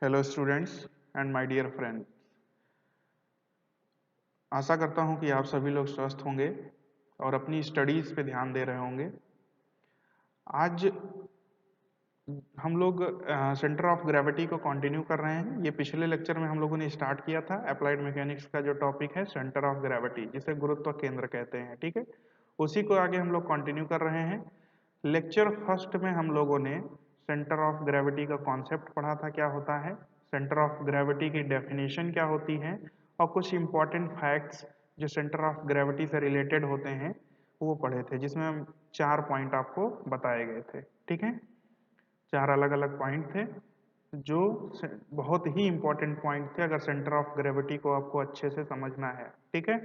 Hello students and my dear friend. आशा करता हूं कि आप सभी लोग स्वस्थ होंगे और अपनी स्टडीज पे ध्यान दे रहे होंगे। आज हम लोग सेंटर ऑफ ग्रेविटी को कंटिन्यू कर रहे हैं। ये पिछले लेक्चर में हम लोगों ने स्टार्ट किया था अप्लाइड मैकेनिक्स का जो टॉपिक है सेंटर ऑफ ग्रेविटी, जिसे गुरुत्व केंद्र कहते हैं। ठीक है, उसी को आगे हम लोग कंटिन्यू कर रहे हैं। लेक्चर फर्स्ट में हम लोगों ने सेंटर ऑफ ग्रेविटी का कॉन्सेप्ट पढ़ा था, क्या होता है, सेंटर ऑफ ग्रेविटी की डेफिनेशन क्या होती है, और कुछ इंपॉर्टेंट फैक्ट्स जो सेंटर ऑफ ग्रेविटी से रिलेटेड होते हैं वो पढ़े थे, जिसमें हम 4 पॉइंट आपको बताए गए थे। ठीक है, 4 अलग अलग पॉइंट थे जो बहुत ही इंपॉर्टेंट पॉइंट थे अगर सेंटर ऑफ ग्रेविटी को आपको अच्छे से समझना है। ठीक है,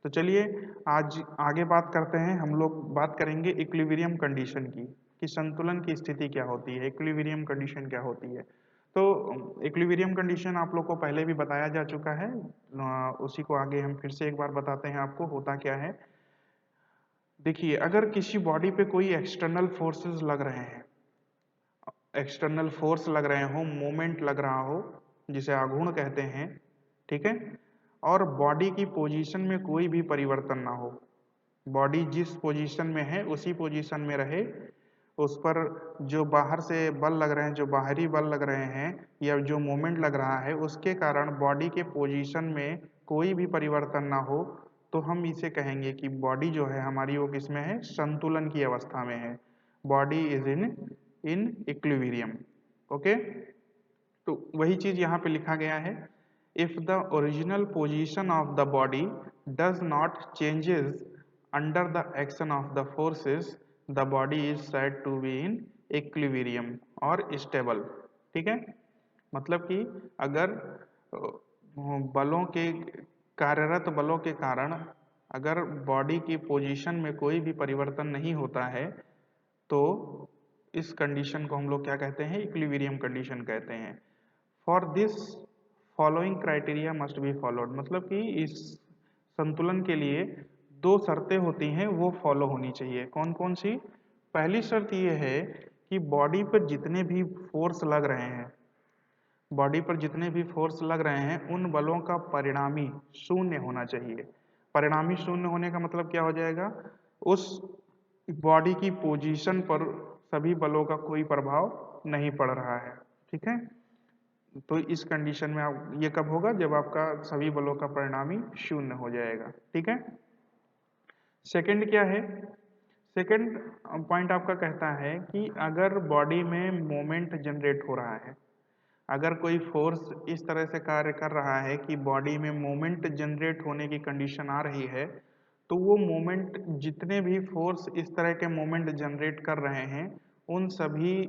तो चलिए आज आगे बात करते हैं। हम लोग बात करेंगे इक्विलिब्रियम कंडीशन की, कि संतुलन की स्थिति क्या होती है, इक्विलिब्रियम कंडीशन क्या होती है। तो इक्विलिब्रियम कंडीशन आप लोग को पहले भी बताया जा चुका है, उसी को आगे हम फिर से एक बार बताते हैं आपको होता क्या है। देखिए, अगर किसी बॉडी पे कोई एक्सटर्नल फोर्सेस लग रहे हैं, एक्सटर्नल फोर्स लग रहे हो, मोमेंट लग रहा हो, जिसे आघूर्ण कहते हैं, ठीक है, और बॉडी की पोजीशन में कोई भी परिवर्तन ना हो, बॉडी जिस पोजीशन में है उसी पोजीशन में रहे, उस पर जो बाहर से बल लग रहे हैं, जो बाहरी बल लग रहे हैं या जो मोमेंट लग रहा है उसके कारण बॉडी के पोजीशन में कोई भी परिवर्तन ना हो, तो हम इसे कहेंगे कि बॉडी जो है हमारी वो किस में है, संतुलन की अवस्था में है। Body is in equilibrium. Okay, तो वही चीज यहाँ पे लिखा गया है, if the original position of the body does not changes under the action of the forces, the body is said to be in equilibrium और स्टेबल। ठीक है, मतलब कि अगर बलों के कार्यरत बलों के कारण अगर बॉडी की पोजीशन में कोई भी परिवर्तन नहीं होता है तो इस कंडीशन को हम लोग क्या कहते हैं, इक्विलिब्रियम कंडीशन कहते हैं। For this following criteria must be followed, मतलब कि इस संतुलन के लिए 2 शर्तें होती हैं वो फॉलो होनी चाहिए। कौन कौन सी? पहली शर्त ये है कि बॉडी पर जितने भी फोर्स लग रहे हैं, बॉडी पर जितने भी फोर्स लग रहे हैं उन बलों का परिणामी शून्य होना चाहिए। परिणामी शून्य होने का मतलब क्या हो जाएगा, उस बॉडी की पोजीशन पर सभी बलों का कोई प्रभाव नहीं पड़ रहा है। ठीक है, तो इस कंडीशन में आप ये कब होगा, जब आपका सभी बलों का परिणामी शून्य हो जाएगा। ठीक है, सेकंड क्या है, सेकंड पॉइंट आपका कहता है कि अगर बॉडी में मोमेंट जनरेट हो रहा है, अगर कोई फोर्स इस तरह से कार्य कर रहा है कि बॉडी में मोमेंट जनरेट होने की कंडीशन आ रही है, तो वो मोमेंट, जितने भी फोर्स इस तरह के मोमेंट जनरेट कर रहे हैं उन सभी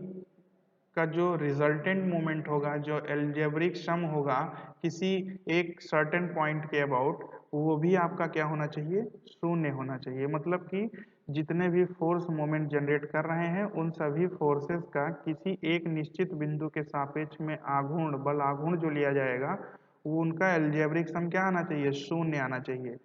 का जो रिजल्टेंट मोमेंट होगा, जो एल्जेब्रिक सम होगा किसी एक सर्टेन पॉइंट के अबाउट, वो भी आपका क्या होना चाहिए, शून्य होना चाहिए। मतलब कि जितने भी फोर्स मोमेंट जनरेट कर रहे हैं उन सभी फोर्सेस का किसी एक निश्चित बिंदु के सापेक्ष में आघूर्ण, बल आघूर्ण जो लिया जाएगा वो उनका एल्जेब्रिक सम क्या आना चाहिए, शून्य आना चाहिए।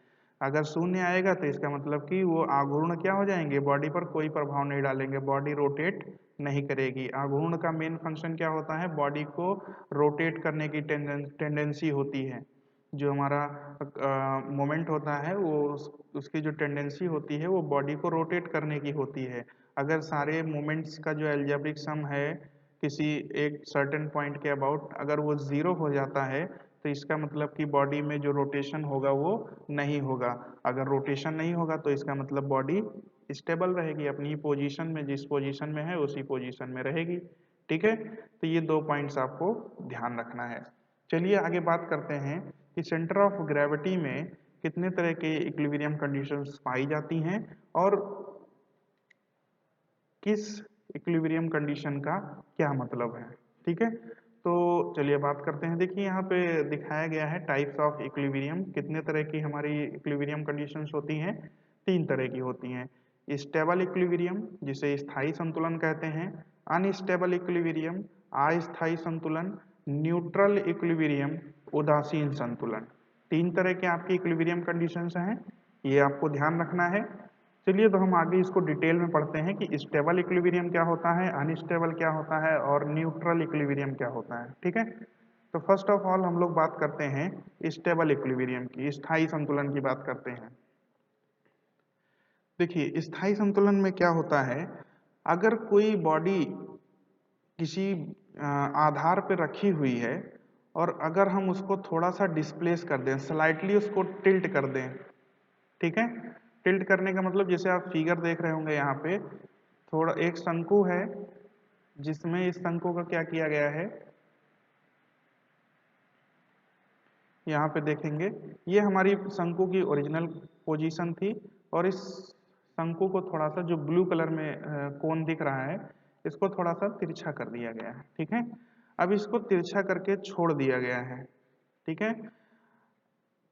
अगर शून्य आएगा तो इसका मतलब कि वो आघूर्ण क्या हो जाएंगे, बॉडी पर कोई प्रभाव नहीं डालेंगे, बॉडी रोटेट नहीं करेगी। आघूर्ण का मेन फंक्शन क्या होता है, बॉडी को रोटेट करने की टेंडेंसी होती है। जो हमारा मोमेंट होता है वो उसकी जो टेंडेंसी होती है वो बॉडी को रोटेट करने की होती है। अगर सारे मोमेंट्स का जो एल्जेब्रिक सम है किसी एक सर्टेन पॉइंट के अबाउट अगर वो 0 हो जाता है तो इसका मतलब कि बॉडी में जो रोटेशन होगा वो नहीं होगा। अगर रोटेशन नहीं होगा तो इसका मतलब बॉडी स्टेबल रहेगी, अपनी पोजीशन में, जिस पोजीशन में है उसी पोजीशन में रहेगी। ठीक है, तो ये 2 पॉइंट्स आपको ध्यान रखना है। चलिए आगे बात करते हैं कि सेंटर ऑफ ग्रेविटी में कितने तरह के इक्विलिब्रियम कंडीशंस पाई जाती हैं और किस इक्विलिब्रियम कंडीशन का क्या मतलब है। ठीक है, तो चलिए बात करते हैं। देखिए यहाँ पे दिखाया गया है टाइप्स ऑफ इक्विलिब्रियम, कितने तरह की हमारी इक्विलिब्रियम कंडीशंस होती हैं, 3 तरह की होती हैं। स्टेबल इक्विलिब्रियम जिसे स्थायी संतुलन कहते हैं, अनस्टेबल इक्विलिब्रियम अस्थायी संतुलन, न्यूट्रल इक्विलिब्रियम उदासीन संतुलन। 3 तरह के आपकी इक्विलिब्रियम कंडीशंस हैं, ये आपको ध्यान रखना है। चलिए तो हम आगे इसको डिटेल में पढ़ते हैं कि स्टेबल इक्विलिब्रियम क्या होता है, अनस्टेबल क्या होता है और न्यूट्रल इक्विलिब्रियम क्या होता है। ठीक है, तो फर्स्ट ऑफ ऑल हम लोग बात करते हैं स्टेबल इक्विलिब्रियम की, स्थायी संतुलन की बात करते हैं। देखिए स्थायी संतुलन में क्या होता है, अगर कोई बॉडी किसी आधार पर रखी हुई है और अगर हम उसको थोड़ा सा डिस्प्लेस कर दें, स्लाइटली उसको टिल्ट कर दें, ठीक है, टिल्ट करने का मतलब जैसे आप फिगर देख रहे होंगे यहाँ पे, थोड़ा एक शंकु है जिसमें इस शंकु का क्या किया गया है, यहाँ पे देखेंगे ये हमारी शंकु की ओरिजिनल पोजीशन थी और इस शंकु को थोड़ा सा जो ब्लू कलर में कोन दिख रहा है इसको थोड़ा सा तिरछा कर दिया गया है। ठीक है, अब इसको तिरछा करके छोड़ दिया गया है। ठीक है,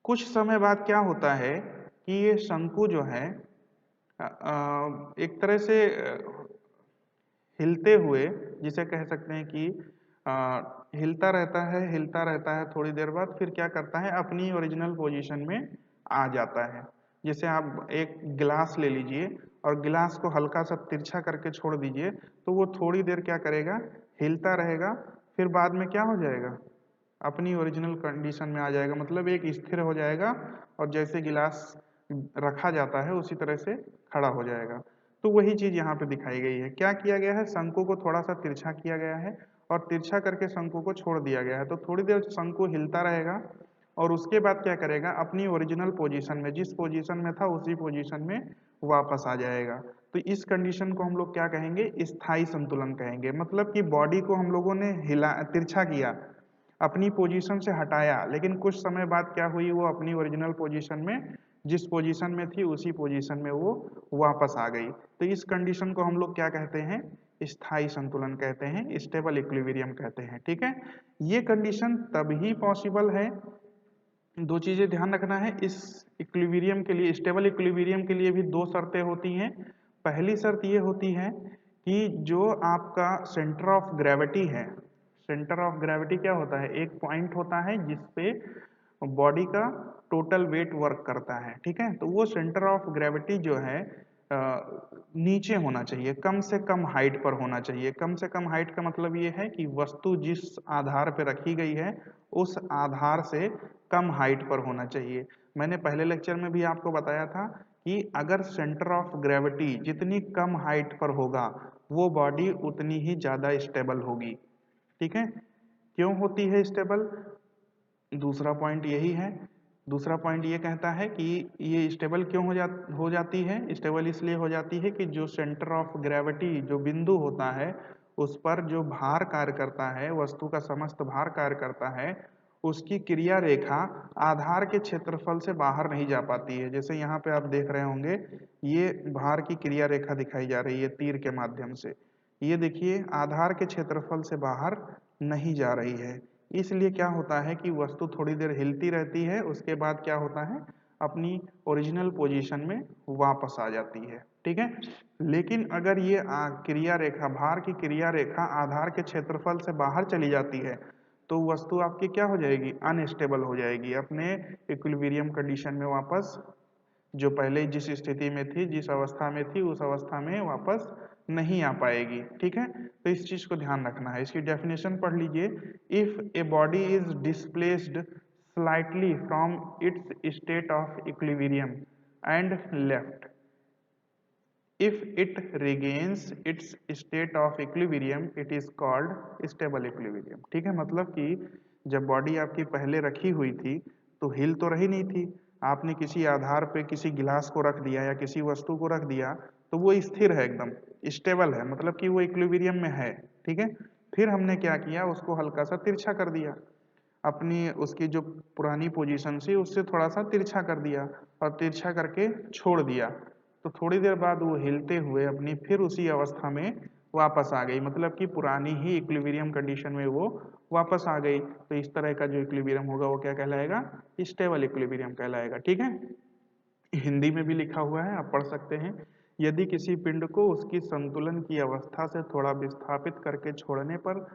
कुछ समय बाद क्या होता है कि ये शंकु जो है एक तरह से हिलते हुए, जिसे कह सकते हैं कि हिलता रहता है, थोड़ी देर बाद फिर क्या करता है, अपनी ओरिजिनल पोजीशन में आ जाता है। जैसे आप एक गिलास ले लीजिए और गिलास को हल्का सा तिरछा करके छोड़ दीजिए तो वो थोड़ी देर क्या करेगा, हिलता रहेगा, फिर बाद में क्या हो जाएगा, अपनी ओरिजिनल कंडीशन में आ जाएगा, मतलब एक स्थिर हो जाएगा और जैसे गिलास रखा जाता है उसी तरह से खड़ा हो जाएगा। तो वही चीज यहाँ पे दिखाई गई है। क्या किया गया है, शंकु को थोड़ा सा तिरछा किया गया है और तिरछा करके शंकु को छोड़ दिया गया है। तो थोड़ी देर शंकु हिलता रहेगा और उसके बाद क्या करेगा, अपनी ओरिजिनल पोजीशन में, जिस पोजीशन में था उसी पोजीशन में वापस आ जाएगा। तो इस कंडीशन को हम लोग क्या कहेंगे, स्थायी संतुलन कहेंगे। मतलब कि बॉडी को हम लोगों ने हिला तिरछा किया, अपनी पोजीशन से हटाया, लेकिन कुछ समय बाद क्या हुई, वो अपनी ओरिजिनल पोजीशन में, जिस पोजीशन में थी उसी पोजीशन में वो वापस आ गई। तो इस कंडीशन को हम लोग क्या कहते हैं, स्थायी संतुलन कहते हैं, स्टेबल इक्विलिब्रियम कहते हैं। ठीक है, ये कंडीशन तभी पॉसिबल है, दो चीजें ध्यान रखना है इस इक्विलिब्रियम के लिए, स्टेबल इक्विलिब्रियम के लिए भी दो शर्तें होती हैं। पहली शर्त ये होती है कि जो आपका सेंटर ऑफ ग्रेविटी है, सेंटर ऑफ ग्रेविटी क्या होता है, एक पॉइंट होता है जिसपे बॉडी का टोटल वेट वर्क करता है। ठीक है, तो वो सेंटर ऑफ ग्रेविटी जो है नीचे होना चाहिए, कम से कम हाइट पर होना चाहिए। कम से कम हाइट का मतलब ये है कि वस्तु जिस आधार पर रखी गई है उस आधार से कम हाइट पर होना चाहिए। मैंने पहले लेक्चर में भी आपको बताया था कि अगर सेंटर ऑफ ग्रेविटी जितनी कम हाइट पर होगा वो बॉडी उतनी ही ज्यादा स्टेबल होगी। ठीक है, क्यों होती है स्टेबल, दूसरा पॉइंट यही है। दूसरा पॉइंट ये कहता है कि ये स्टेबल क्यों हो जाती है, स्टेबल इसलिए हो जाती है कि जो सेंटर ऑफ ग्रेविटी, जो बिंदु होता है उस पर जो भार कार्य करता है, वस्तु का समस्त भार कार्य करता है, उसकी क्रिया रेखा आधार के क्षेत्रफल से बाहर नहीं जा पाती है। जैसे यहाँ पे आप देख रहे होंगे ये भार की क्रिया रेखा दिखाई जा रही है तीर के माध्यम से, ये देखिए आधार के क्षेत्रफल से बाहर नहीं जा रही है। इसलिए क्या होता है कि वस्तु थोड़ी देर हिलती रहती है, उसके बाद क्या होता है, अपनी ओरिजिनल पोजीशन में वापस आ जाती है। ठीक है, लेकिन अगर ये क्रिया रेखा, भार की क्रिया रेखा आधार के क्षेत्रफल से बाहर चली जाती है तो वस्तु आपकी क्या हो जाएगी, अनस्टेबल हो जाएगी, अपने इक्विलिब्रियम कंडीशन में वापस, जो पहले जिस स्थिति में थी, जिस अवस्था में थी उस अवस्था में वापस नहीं आ पाएगी। ठीक है, तो इस चीज को ध्यान रखना है। इसकी डेफिनेशन पढ़ लीजिए, if a body is displaced slightly from its state of equilibrium and left, if it regains its state of equilibrium it is called stable equilibrium। ठीक है, मतलब कि जब बॉडी आपकी पहले रखी हुई थी तो हिल तो रही नहीं थी, आपने किसी आधार पे किसी गिलास को रख दिया या किसी वस्तु को रख दिया तो वो स्थिर है, एकदम स्टेबल है, मतलब कि वो इक्विलिब्रियम में है। ठीक है, फिर हमने क्या किया, उसको हल्का सा तिरछा कर दिया, अपनी उसकी जो पुरानी पोजीशन थी उससे थोड़ा सा तिरछा कर दिया और तिरछा करके छोड़ दिया, तो थोड़ी देर बाद वो हिलते हुए अपनी फिर उसी अवस्था में वापस आ गई, मतलब कि पुरानी ही इक्विलिब्रियम कंडीशन में वो वापस आ गई। तो इस तरह का जो इक्विलिब्रियम होगा वो क्या कहलाएगा, स्टेबल इक्विलिब्रियम कहलाएगा। ठीक है, हिंदी में भी लिखा हुआ है, आप पढ़ सकते हैं, यदि किसी पिंड को उसकी संतुलन की अवस्था से थोड़ा विस्थापित करके छोड़ने पर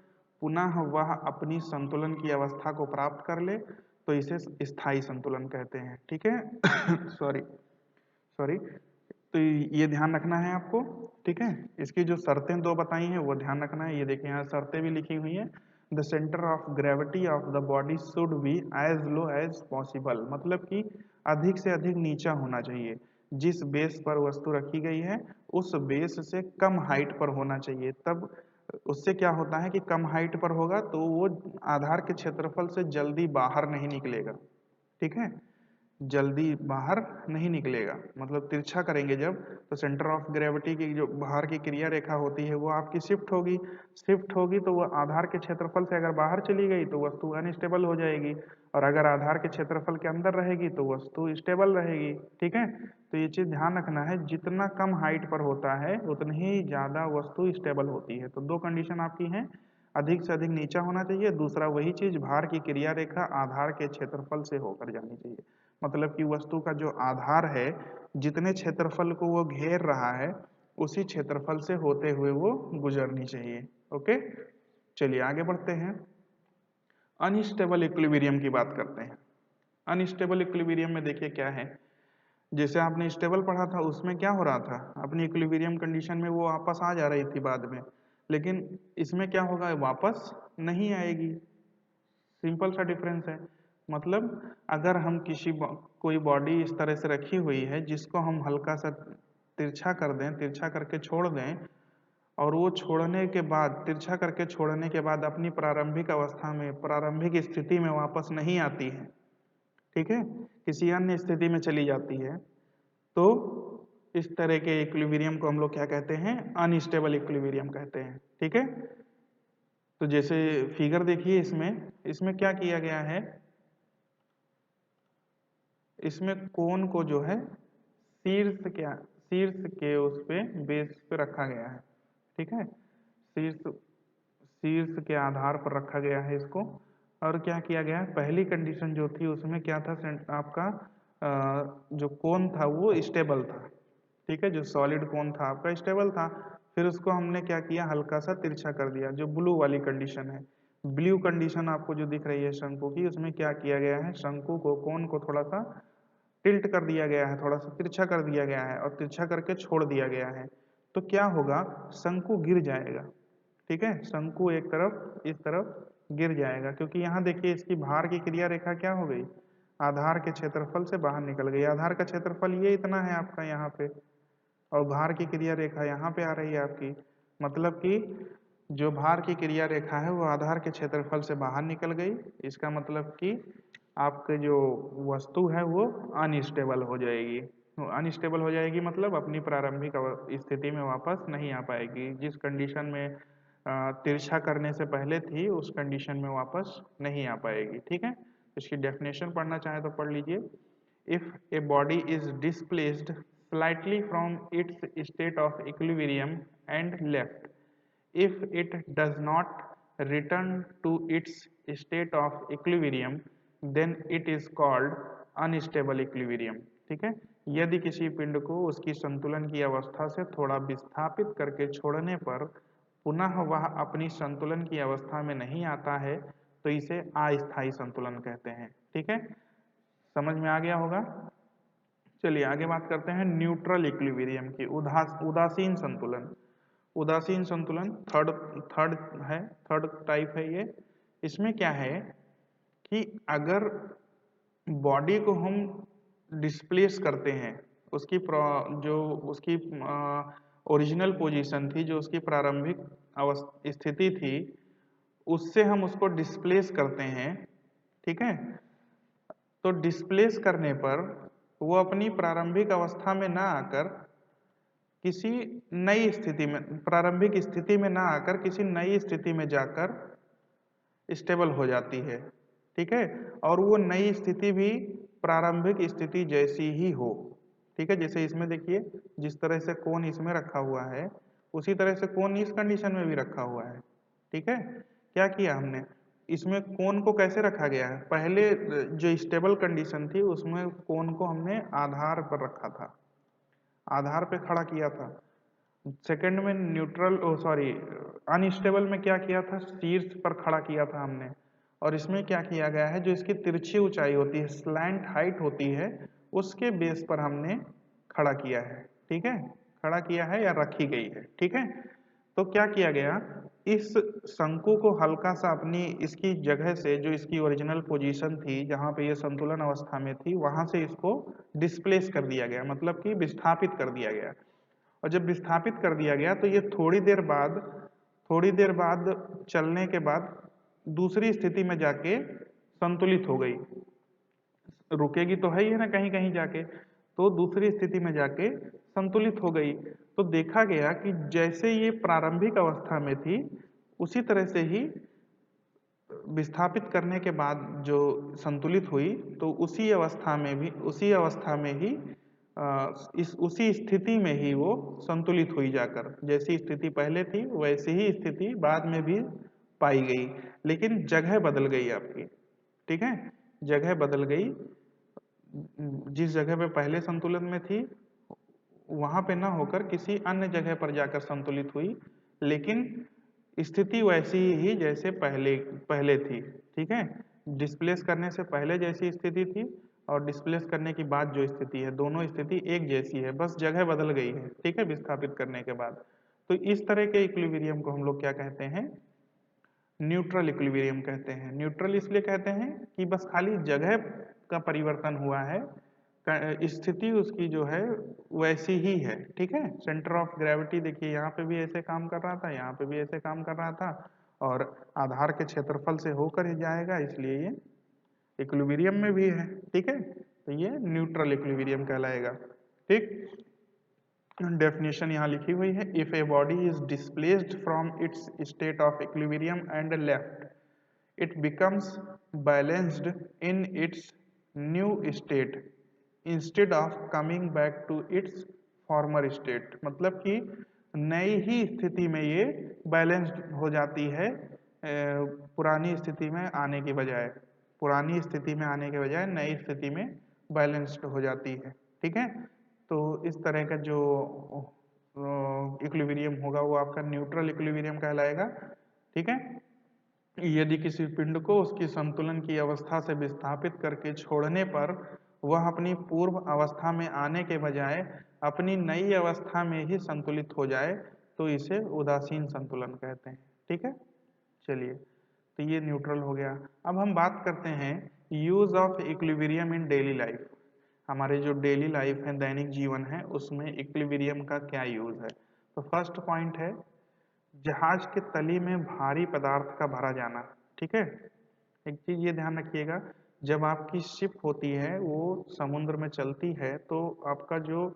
पुनः वह अपनी संतुलन की अवस्था को प्राप्त कर ले तो इसे स्थायी संतुलन कहते हैं। ठीक है सॉरी सॉरी तो ये ध्यान रखना है आपको, ठीक है। इसकी जो शर्तें दो बताई हैं वो ध्यान रखना है। ये देखिए यहाँ शर्तें भी लिखी हुई हैं। The centre of gravity of the body should be as low as possible, मतलब कि अधिक से अधिक नीचा होना चाहिए। जिस बेस पर वस्तु रखी गई है उस बेस से कम हाइट पर होना चाहिए। तब उससे क्या होता है कि कम हाइट पर होगा तो वो आधार के क्षेत्रफल से जल्दी बाहर नहीं निकलेगा, ठीक है। जल्दी बाहर नहीं निकलेगा, मतलब तिरछा करेंगे जब तो सेंटर ऑफ ग्रेविटी की जो बाहर की क्रिया रेखा होती है वो आपकी शिफ्ट होगी तो वो आधार के क्षेत्रफल से अगर बाहर चली गई तो वस्तु अनस्टेबल हो जाएगी, और अगर आधार के क्षेत्रफल के अंदर रहेगी तो वस्तु स्टेबल रहेगी, ठीक है। तो ये चीज ध्यान रखना है, जितना कम हाइट पर होता है उतनी ही ज्यादा वस्तु स्टेबल होती है। तो दो कंडीशन आपकी हैं, अधिक से अधिक नीचा होना चाहिए, दूसरा वही चीज भार की क्रिया रेखा आधार के क्षेत्रफल से होकर जानी चाहिए। मतलब कि वस्तु का जो आधार है जितने क्षेत्रफल को वो घेर रहा है उसी क्षेत्रफल से होते हुए वो गुजरनी चाहिए। ओके, चलिए आगे बढ़ते हैं। अनस्टेबल इक्विलिब्रियम की बात करते हैं। अनस्टेबल इक्विलिब्रियम में देखिए क्या है, जैसे आपने स्टेबल पढ़ा था उसमें क्या हो रहा था, अपनी इक्विलिब्रियम कंडीशन में वो वापस आ जा रही थी बाद में, लेकिन इसमें क्या होगा, वापस नहीं आएगी। सिंपल सा डिफरेंस है। मतलब अगर हम कोई बॉडी इस तरह से रखी हुई है जिसको हम हल्का सा तिरछा कर दें, तिरछा करके छोड़ दें, और वो छोड़ने के बाद, तिरछा करके छोड़ने के बाद अपनी प्रारंभिक अवस्था में, प्रारंभिक स्थिति में वापस नहीं आती है, ठीक है, किसी अन्य स्थिति में चली जाती है, तो इस तरह के इक्विलिब्रियम को हम लोग क्या कहते हैं, अनस्टेबल इक्विलिब्रियम कहते हैं, ठीक है। तो जैसे फिगर देखिए, इसमें इसमें क्या किया गया है, इसमें कोन को जो है शीर्ष के उस पे बेस पे रखा गया है, ठीक है। शीर्ष के आधार पर रखा गया है इसको। और क्या किया गया है, पहली कंडीशन जो थी उसमें क्या था, आपका जो कोन था वो स्टेबल था, ठीक है, जो सॉलिड कोन था आपका स्टेबल था। फिर उसको हमने क्या किया, हल्का सा तिरछा कर दिया, जो ब्लू वाली कंडीशन है। ब्लू कंडीशन आपको जो दिख रही है शंकु की, उसमें क्या किया गया है, शंकु को, कोन को थोड़ा सा टिल्ट कर दिया गया है, थोड़ा सा तिरछा कर दिया गया है और तिरछा करके छोड़ दिया गया है। तो क्या होगा, शंकु गिर जाएगा, ठीक है, शंकु एक तरफ इस तरफ गिर जाएगा, क्योंकि यहाँ देखिए इसकी भार की क्रिया रेखा क्या हो गई, आधार के क्षेत्रफल से बाहर निकल गई। आधार का क्षेत्रफल ये इतना है आपका यहाँ पे, और भार की क्रिया रेखा यहाँ पे आ रही है आपकी, मतलब कि जो भार की क्रिया रेखा है वो आधार के क्षेत्रफल से बाहर निकल गई। इसका मतलब कि आपके जो वस्तु है वो अनस्टेबल हो जाएगी। अनस्टेबल हो जाएगी मतलब अपनी प्रारंभिक स्थिति में वापस नहीं आ पाएगी, जिस कंडीशन में तिरछा करने से पहले थी उस कंडीशन में वापस नहीं आ पाएगी, ठीक है। इसकी डेफिनेशन पढ़ना चाहे तो पढ़ लीजिए। If a body is displaced slightly from its state of equilibrium and left, if it does not return to its state of equilibrium, then it is called unstable equilibrium, ठीक है। यदि किसी पिंड को उसकी संतुलन की अवस्था से थोड़ा विस्थापित करके छोड़ने पर पुनः वह अपनी संतुलन की अवस्था में नहीं आता है तो इसे अस्थायी संतुलन कहते हैं, ठीक है। समझ में आ गया होगा। चलिए आगे बात करते हैं न्यूट्रल इक्विलिब्रियम की, उदासीन संतुलन। उदासीन संतुलन थर्ड थर्ड है, थर्ड टाइप है ये। इसमें क्या है कि अगर बॉडी को हम डिस्प्लेस करते हैं, उसकी जो उसकी ओरिजिनल पोजीशन थी, जो उसकी प्रारंभिक स्थिति थी, उससे हम उसको डिस्प्लेस करते हैं, ठीक है। तो डिस्प्लेस करने पर वो अपनी प्रारंभिक अवस्था में ना आकर किसी नई स्थिति में, प्रारंभिक स्थिति में ना आकर किसी नई स्थिति में जाकर स्टेबल हो जाती है, ठीक है। और वो नई स्थिति भी प्रारंभिक स्थिति जैसी ही हो, ठीक है। जैसे इसमें देखिए जिस तरह से कोन इसमें रखा हुआ है उसी तरह से कोन इस कंडीशन में भी रखा हुआ है, ठीक है। क्या किया हमने, इसमें कोन को कैसे रखा गया है, पहले जो स्टेबल कंडीशन थी उसमें कोन को हमने आधार पर रखा था, आधार पे खड़ा किया था। सेकंड में न्यूट्रल अनस्टेबल में क्या किया था, शीर्ष पर खड़ा किया था हमने। और इसमें क्या किया गया है, जो इसकी तिरछी ऊंचाई होती है, स्लैंट हाइट होती है, उसके बेस पर हमने खड़ा किया है, ठीक है, खड़ा किया है या रखी गई है। ठीक है, तो क्या किया गया, इस शंकु को हल्का सा अपनी इसकी जगह से, जो इसकी ओरिजिनल पोजीशन थी जहां पे ये संतुलन अवस्था में थी, वहां से इसको डिस्प्लेस कर दिया गया, मतलब कि विस्थापित कर दिया गया। और जब विस्थापित कर दिया गया तो ये थोड़ी देर बाद चलने के बाद दूसरी स्थिति में जाके संतुलित हो गई। रुकेगी तो है ही है ना कहीं कहीं जाके, तो दूसरी स्थिति में जाके संतुलित हो गई। तो देखा गया कि जैसे ये प्रारंभिक अवस्था में थी, उसी तरह से ही विस्थापित करने के बाद जो संतुलित हुई, तो उसी अवस्था में ही इस उसी स्थिति में ही वो संतुलित हुई जाकर, जैसी स्थिति पहले थी वैसी ही स्थिति बाद में भी पाई गई, लेकिन जगह बदल गई आपकी। ठीक है, जगह बदल गई, जिस जगह पे पहले संतुलन में थी वहां पे ना होकर किसी अन्य जगह पर जाकर संतुलित हुई, लेकिन स्थिति वैसी ही जैसे पहले पहले थी। ठीक है, डिस्प्लेस करने से पहले जैसी स्थिति थी और डिस्प्लेस करने की बाद जो स्थिति है, दोनों स्थिति एक जैसी है, बस जगह बदल गई है। ठीक है, विस्थापित करने के बाद। तो इस तरह के इक्विलिब्रियम को हम लोग क्या कहते हैं, न्यूट्रल इक्विलिब्रियम कहते हैं। न्यूट्रल इसलिए कहते हैं कि बस खाली जगह का परिवर्तन हुआ है, स्थिति उसकी जो है वैसी ही है। ठीक है, सेंटर ऑफ ग्रेविटी देखिए यहाँ पे भी ऐसे काम कर रहा था, यहाँ पे भी ऐसे काम कर रहा था, और आधार के क्षेत्रफल से होकर ही जाएगा, इसलिए ये इक्विलिब्रियम में भी है। ठीक है, तो ये न्यूट्रल इक्विलिब्रियम कहलाएगा। ठीक, डेफिनेशन यहाँ लिखी हुई है, if a body is displaced from its state of equilibrium and left, it becomes balanced in its new state instead of coming back to its former state. मतलब कि नई ही स्थिति में ये बैलेंस्ड हो जाती है, पुरानी स्थिति में आने की बजाय, पुरानी स्थिति में आने के बजाय नई स्थिति में बैलेंस्ड हो जाती है। ठीक है, तो इस तरह का जो इक्विलिब्रियम होगा वो आपका न्यूट्रल इक्विलिब्रियम कहलाएगा। ठीक है, यदि किसी पिंड को उसकी संतुलन की अवस्था से विस्थापित करके छोड़ने पर वह अपनी पूर्व अवस्था में आने के बजाय अपनी नई अवस्था में ही संतुलित हो जाए, तो इसे उदासीन संतुलन कहते हैं। ठीक है, चलिए, तो ये न्यूट्रल हो गया। अब हम बात करते हैं use of equilibrium in daily life. हमारे जो डेली लाइफ है, दैनिक जीवन है, उसमें इक्विलिब्रियम का क्या यूज है। तो फर्स्ट पॉइंट है जहाज के तली में भारी पदार्थ का भरा जाना। ठीक है, एक चीज ये ध्यान रखिएगा, जब आपकी शिप होती है वो समुद्र में चलती है, तो आपका जो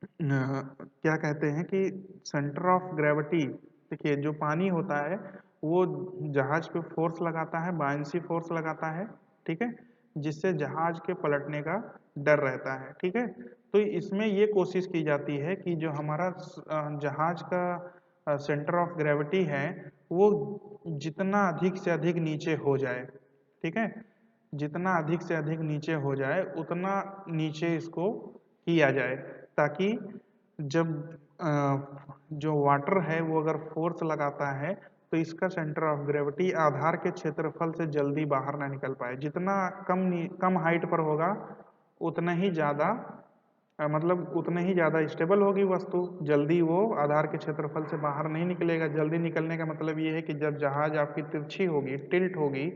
क्या कहते हैं कि सेंटर ऑफ ग्रेविटी, देखिए जो पानी होता है वो जहाज पे फोर्स लगाता है, बायंसी फोर्स लगाता है। ठीक है, जिससे जहाज के पलटने का डर रहता है। ठीक है, तो इसमें ये कोशिश की जाती है कि जो हमारा जहाज का सेंटर ऑफ ग्रेविटी है वो जितना अधिक से अधिक नीचे हो जाए। ठीक है, जितना अधिक से अधिक नीचे हो जाए उतना नीचे इसको किया जाए, ताकि जब जो वाटर है वो अगर फोर्स लगाता है तो इसका सेंटर ऑफ ग्रेविटी आधार के क्षेत्रफल से जल्दी बाहर ना निकल पाए। जितना कम हाइट पर होगा उतना ही ज्यादा मतलब उतने ही ज्यादा स्टेबल होगी वस्तु, जल्दी वो आधार के क्षेत्रफल से बाहर नहीं निकलेगा। जल्दी निकलने का मतलब ये है कि जब जहाज आपकी तिरछी होगी, टिल्ट होगी,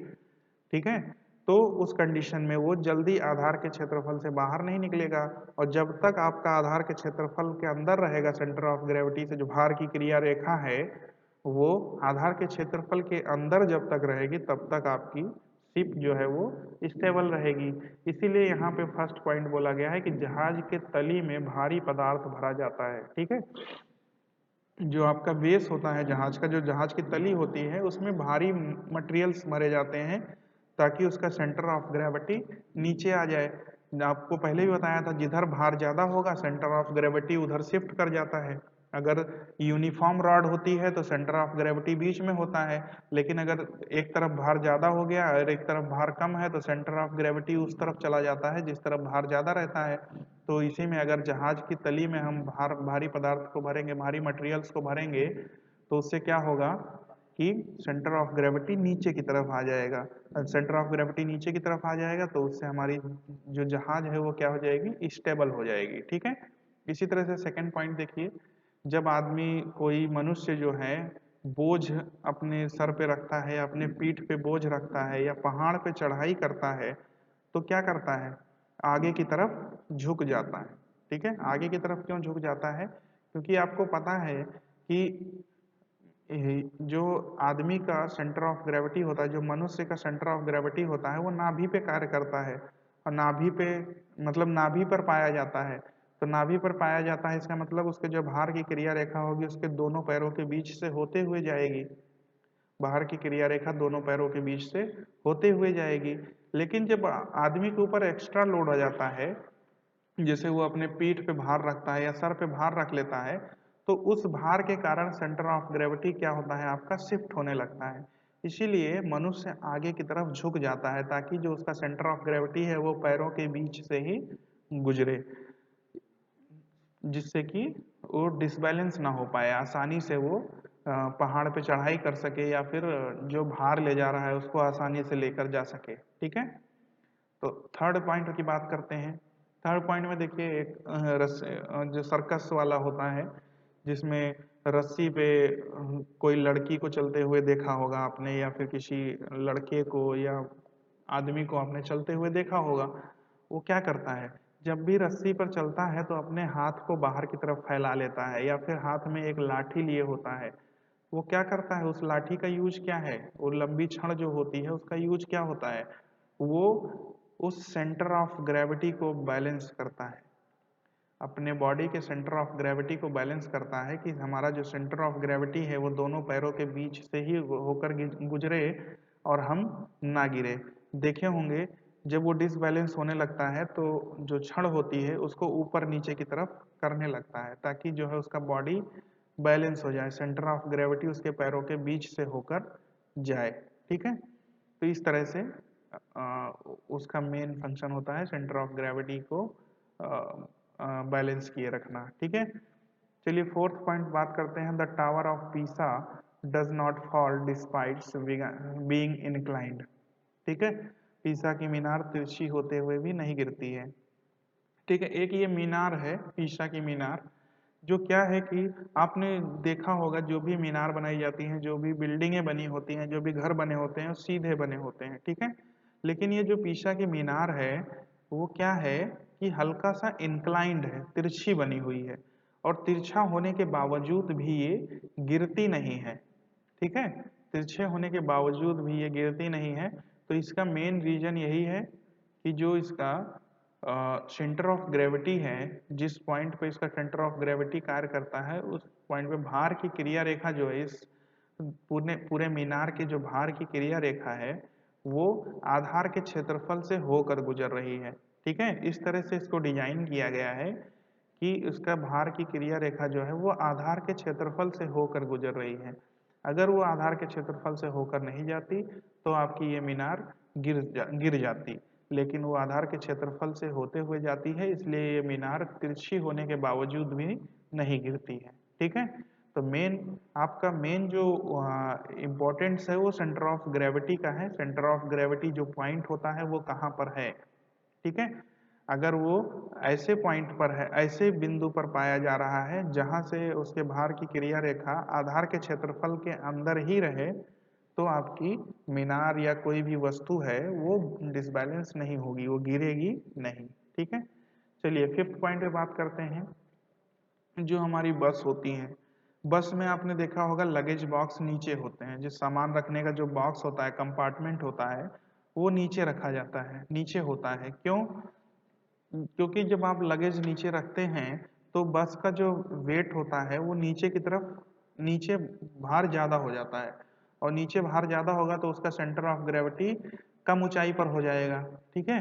ठीक है, तो उस कंडीशन में वो जल्दी आधार के क्षेत्रफल से बाहर नहीं निकलेगा। और जब तक आपका आधार के क्षेत्रफल के अंदर रहेगा, सेंटर ऑफ ग्रेविटी से जो भार की क्रिया रेखा है वो आधार के क्षेत्रफल के अंदर जब तक रहेगी तब तक आपकी शिप जो है वो स्टेबल रहेगी। इसीलिए यहाँ पे फर्स्ट पॉइंट बोला गया है कि जहाज के तली में भारी पदार्थ भरा जाता है। ठीक है, जो आपका बेस होता है जहाज का, जो जहाज की तली होती है उसमें भारी मटेरियल्स भरे जाते हैं ताकि उसका सेंटर ऑफ ग्रेविटी नीचे आ जाए। आपको पहले भी बताया था, जिधर भार ज्यादा होगा सेंटर ऑफ ग्रेविटी उधर शिफ्ट कर जाता है। अगर यूनिफॉर्म रॉड होती है तो सेंटर ऑफ ग्रेविटी बीच में होता है, लेकिन अगर एक तरफ भार ज्यादा हो गया और एक तरफ भार कम है तो सेंटर ऑफ ग्रेविटी उस तरफ चला जाता है जिस तरफ भार ज्यादा रहता है। तो इसी में अगर जहाज की तली में हम भारी पदार्थ को भरेंगे, भारी मटेरियल्स को भरेंगे, तो उससे क्या होगा कि सेंटर ऑफ ग्रेविटी नीचे की तरफ आ जाएगा। सेंटर ऑफ ग्रेविटी नीचे की तरफ आ जाएगा तो उससे हमारी जो जहाज है वो क्या हो जाएगी, स्टेबल हो जाएगी। ठीक है, इसी तरह से सेकंड पॉइंट देखिए, जब आदमी कोई मनुष्य जो है बोझ अपने सर पे रखता है, अपने पीठ पे बोझ रखता है या पहाड़ पे चढ़ाई करता है, तो क्या करता है, आगे की तरफ झुक जाता है। ठीक है, आगे की तरफ क्यों झुक जाता है, क्योंकि आपको पता है कि जो आदमी का सेंटर ऑफ ग्रेविटी होता है, जो मनुष्य का सेंटर ऑफ ग्रेविटी होता है, वो नाभि पे कार्य करता है। और नाभि पे मतलब नाभि पर पाया जाता है। तो नाभि पर पाया जाता है, इसका मतलब उसके जो भार की क्रिया रेखा होगी उसके दोनों पैरों के बीच से होते हुए जाएगी। बाहर की क्रिया रेखा दोनों पैरों के बीच से होते हुए जाएगी। लेकिन जब आदमी के ऊपर एक्स्ट्रा लोड आ जाता है, जैसे वो अपने पीठ पे भार रखता है या सर पे भार रख लेता है, तो उस भार के कारण सेंटर ऑफ ग्रेविटी क्या होता है, आपका शिफ्ट होने लगता है। इसीलिए मनुष्य आगे की तरफ झुक जाता है, ताकि जो उसका सेंटर ऑफ ग्रेविटी है वो पैरों के बीच से ही गुजरे, जिससे कि वो डिसबैलेंस ना हो पाए, आसानी से वो पहाड़ पे चढ़ाई कर सके या फिर जो भार ले जा रहा है उसको आसानी से लेकर जा सके। ठीक है, तो थर्ड पॉइंट की बात करते हैं। थर्ड पॉइंट में देखिए, एक जो सर्कस वाला होता है, जिसमें रस्सी पे कोई लड़की को चलते हुए देखा होगा आपने, या फिर किसी लड़के को या आदमी को आपने चलते हुए देखा होगा। वो क्या करता है, जब भी रस्सी पर चलता है तो अपने हाथ को बाहर की तरफ फैला लेता है, या फिर हाथ में एक लाठी लिए होता है। वो क्या करता है, उस लाठी का यूज क्या है, वो लंबी छड़ जो होती है उसका यूज क्या होता है, वो उस सेंटर ऑफ ग्रेविटी को बैलेंस करता है, अपने बॉडी के सेंटर ऑफ ग्रेविटी को बैलेंस करता है कि हमारा जो सेंटर ऑफ ग्रेविटी है वो दोनों पैरों के बीच से ही होकर गुजरे और हम ना गिरे। देखे होंगे, जब वो डिसबैलेंस होने लगता है तो जो छड़ होती है उसको ऊपर नीचे की तरफ करने लगता है, ताकि जो है उसका बॉडी बैलेंस हो जाए, सेंटर ऑफ ग्रेविटी उसके पैरों के बीच से होकर जाए। ठीक है, तो इस तरह से उसका मेन फंक्शन होता है सेंटर ऑफ ग्रेविटी को बैलेंस किए रखना। ठीक है, चलिए फोर्थ पॉइंट बात करते हैं। The tower of Pisa does not fall despite being inclined. ठीक है, पीसा की मीनार तिरछी होते हुए भी नहीं गिरती है। ठीक है, एक ये मीनार है पीसा की मीनार, जो क्या है कि आपने देखा होगा जो भी मीनार बनाई जाती हैं, जो भी बिल्डिंगें बनी होती हैं, जो भी घर बने होते हैं, सीधे बने होते हैं। ठीक है, लेकिन ये जो पीसा की मीनार है वो क्या है कि हल्का सा इंक्लाइंड है, तिरछी बनी हुई है, और तिरछा होने के बावजूद भी ये गिरती नहीं है। ठीक है, तिरछे होने के बावजूद भी ये गिरती नहीं है। तो इसका मेन रीजन यही है कि जो इसका सेंटर ऑफ ग्रेविटी है, जिस पॉइंट पे इसका सेंटर ऑफ ग्रेविटी कार्य करता है, उस पॉइंट पे भार की क्रिया रेखा जो है, इस पूरे पूरे मीनार के जो भार की क्रिया रेखा है वो आधार के क्षेत्रफल से होकर गुजर रही है। ठीक है, इस तरह से इसको डिजाइन किया गया है कि उसका भार की क्रिया रेखा जो है वो आधार के क्षेत्रफल से होकर गुजर रही है। अगर वो आधार के क्षेत्रफल से होकर नहीं जाती तो आपकी ये मीनार गिर जाती, लेकिन वो आधार के क्षेत्रफल से होते हुए जाती है, इसलिए ये मीनार तिरछी होने के बावजूद भी नहीं गिरती है। ठीक है, तो मेन आपका मेन जो इम्पोर्टेंस है वो सेंटर ऑफ ग्रेविटी का है। सेंटर ऑफ ग्रेविटी जो पॉइंट होता है वो कहाँ पर है। ठीक है, अगर वो ऐसे पॉइंट पर है, ऐसे बिंदु पर पाया जा रहा है जहां से उसके भार की क्रिया रेखा आधार के क्षेत्रफल के अंदर ही रहे, तो आपकी मीनार या कोई भी वस्तु है वो डिसबैलेंस नहीं होगी, वो गिरेगी नहीं। ठीक है, चलिए फिफ्थ पॉइंट पे बात करते हैं। जो हमारी बस होती हैं, बस में आपने देखा होगा लगेज बॉक्स नीचे होते हैं, जो सामान रखने का जो बॉक्स होता है, कंपार्टमेंट होता है, वो नीचे रखा जाता है, नीचे होता है। क्यों, क्योंकि जब आप लगेज नीचे रखते हैं तो बस का जो वेट होता है वो नीचे की तरफ, नीचे भार ज्यादा हो जाता है, और नीचे भार ज्यादा होगा तो उसका सेंटर ऑफ ग्रेविटी कम ऊंचाई पर हो जाएगा। ठीक है,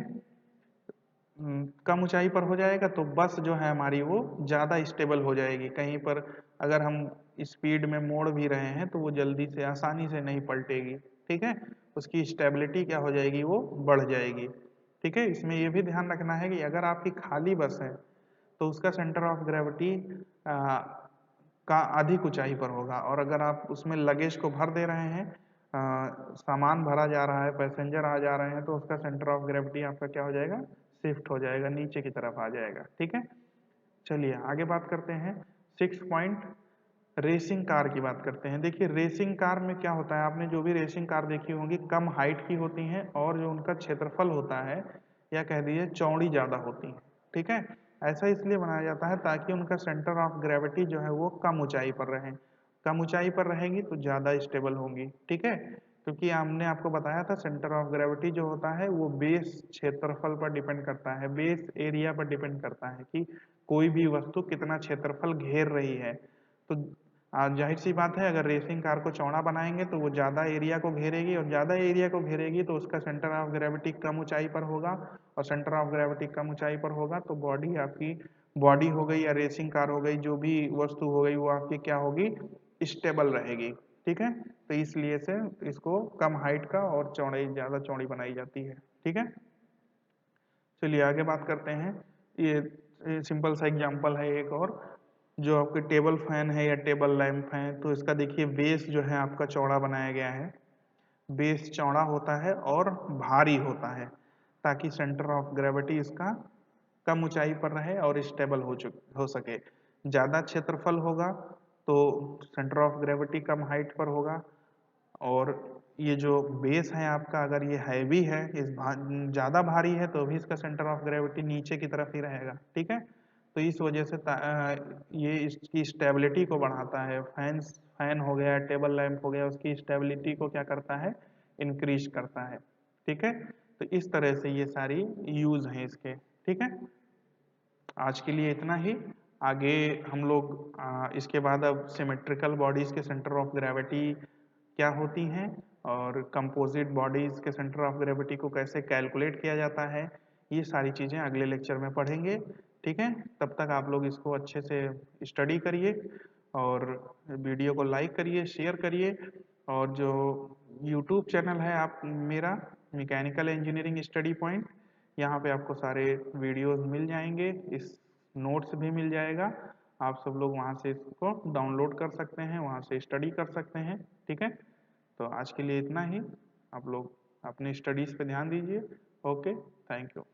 कम ऊंचाई पर हो जाएगा तो बस जो है हमारी वो ज़्यादा स्टेबल हो जाएगी। कहीं पर अगर हम स्पीड में मोड़ भी रहे हैं तो वो जल्दी से आसानी से नहीं पलटेगी। ठीक है, उसकी स्टेबिलिटी क्या हो जाएगी, वो बढ़ जाएगी। ठीक है, इसमें ये भी ध्यान रखना है कि अगर आपकी खाली बस है तो उसका सेंटर ऑफ ग्रेविटी का अधिक ऊंचाई पर होगा, और अगर आप उसमें लगेज को भर दे रहे हैं, सामान भरा जा रहा है, पैसेंजर आ जा रहे हैं, तो उसका सेंटर ऑफ ग्रेविटी आपका क्या हो जाएगा, शिफ्ट हो जाएगा, नीचे की तरफ आ जाएगा। ठीक है, चलिए आगे बात करते हैं 6 पॉइंट रेसिंग कार की बात करते हैं। देखिए रेसिंग कार में क्या होता है, आपने जो भी रेसिंग कार देखी होंगी कम हाइट की होती हैं और जो उनका क्षेत्रफल होता है या कह दीजिए चौड़ी ज़्यादा होती है। ठीक है, ऐसा इसलिए बनाया जाता है ताकि उनका सेंटर ऑफ ग्रेविटी जो है वो कम ऊंचाई पर रहे। कम ऊंचाई पर रहेंगी तो ज़्यादा स्टेबल होंगी। ठीक है, क्योंकि हमने आपको बताया था सेंटर ऑफ ग्रेविटी जो होता है वो बेस क्षेत्रफल पर डिपेंड करता है, बेस एरिया पर डिपेंड करता है कि कोई भी वस्तु कितना क्षेत्रफल घेर रही है। तो जाहिर सी बात है अगर रेसिंग कार को चौड़ा बनाएंगे तो वो ज़्यादा एरिया को घेरेगी और ज़्यादा एरिया को घेरेगी तो उसका सेंटर ऑफ ग्रेविटी कम ऊंचाई पर होगा और सेंटर ऑफ ग्रेविटी कम ऊंचाई पर होगा तो बॉडी आपकी, बॉडी हो गई या रेसिंग कार हो गई, जो भी वस्तु हो गई वो आपकी क्या होगी, स्टेबल रहेगी। ठीक है, तो इसलिए से इसको कम हाइट का और चौड़ाई ज़्यादा चौड़ी बनाई जाती है। ठीक है, चलिए आगे बात करते हैं। ये सिंपल सा एग्जांपल है एक और, जो आपके टेबल फैन है या टेबल लैंप है, तो इसका देखिए बेस जो है आपका चौड़ा बनाया गया है। बेस चौड़ा होता है और भारी होता है ताकि सेंटर ऑफ ग्रेविटी इसका कम ऊंचाई पर रहे और स्टेबल हो सके। ज़्यादा क्षेत्रफल होगा तो centre of gravity come height पर होगा और ये जो बेस है आपका अगर ये हैवी है, ज़्यादा भारी है तो भी इसका सेंटर ऑफ ग्रेविटी नीचे की तरफ ही रहेगा। ठीक है, तो इस वजह से ये इसकी स्टेबिलिटी को बढ़ाता है। फैन हो गया, टेबल लैंप हो गया, उसकी स्टेबिलिटी को क्या करता है, इंक्रीज करता है। ठीक है, तो इस तरह से ये सारी यूज हैं इसके। ठीक है, आज के लिए इतना ही। आगे हम लोग इसके बाद अब सिमेट्रिकल बॉडीज के सेंटर ऑफ ग्रेविटी क्या होती हैं और कंपोजिट बॉडीज के सेंटर ऑफ ग्रेविटी को कैसे कैलकुलेट किया जाता है, ये सारी चीज़ें अगले लेक्चर में पढ़ेंगे। ठीक है, तब तक आप लोग इसको अच्छे से स्टडी करिए और वीडियो को लाइक करिए, शेयर करिए और जो यूट्यूब चैनल है आप मेरा, मैकेनिकल इंजीनियरिंग स्टडी पॉइंट, यहाँ पे आपको सारे वीडियोस मिल जाएंगे, इस नोट्स भी मिल जाएगा। आप सब लोग वहाँ से इसको डाउनलोड कर सकते हैं, वहाँ से स्टडी कर सकते हैं। ठीक है, तो आज के लिए इतना ही। आप लोग अपनी स्टडीज़ पे ध्यान दीजिए। Okay, thank you.